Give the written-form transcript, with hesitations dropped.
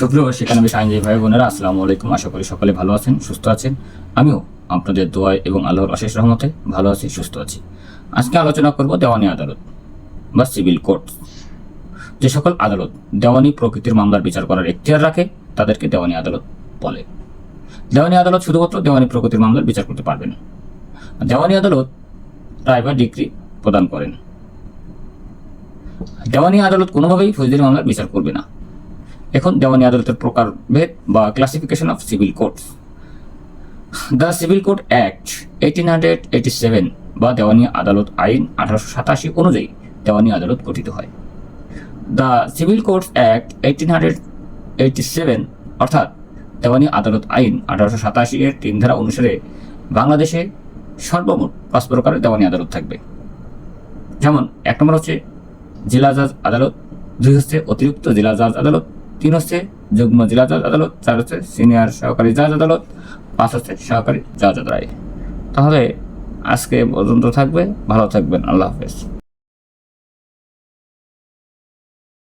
সুপ্রিয় শিক্ষানবী আইনজীবী ভাই বোনেরা, আসসালামু আলাইকুম। আশা করি সকলে ভালো আছেন, সুস্থ আছেন। আমিও আপনাদের দোয়ায় এবং আল্লাহর অশেষ রহমতে ভালো আছি, সুস্থ আছি। আজকে আলোচনা করব দেওয়ানি আদালত বা সিভিল কোর্ট। যে সকল আদালত দেওয়ানি প্রকৃতির মামলার বিচার করার এখতিয়ার রাখে তাদেরকে দেওয়ানি আদালত বলে। দেওয়ানি আদালত শুধুমাত্র দেওয়ানি প্রকৃতির মামলার বিচার করতে পারবেন। দেওয়ানি আদালত রায় বা ডিক্রি প্রদান করেন। দেওয়ানি আদালত কোনোভাবেই ফৌজদারি মামলার বিচার করবে না। এখন দেওয়ানি আদালতের প্রকারভেদ বা classification of civil courts. The civil code act 1887 বা দেওয়ানি আদালত আইন 1887 অনুযায়ী দেওয়ানি আদালত গঠিত হয়। দ্য সিভিল কোডস অ্যাক্ট 1887 অর্থাৎ দেওয়ানি আদালত আইন 1887 এর 3 ধারা অনুসারে বাংলাদেশে সর্বমোট 5 প্রকারের দেওয়ানি আদালত থাকবে। যেমন 1 নম্বর হচ্ছে জেলা জজ আদালত, 2 হচ্ছে অতিরিক্ত জেলা জজ আদালত, 3 হচ্ছে যুগ্ম জেলা জজ আদালত, 4 হচ্ছে সিনিয়র সহকারী জজ আদালত, 5 হচ্ছে সহকারী জজ আদালত। তাহলে আজকে পর্যন্ত থাকবে, ভালো থাকবেন, আল্লাহ হাফেজ।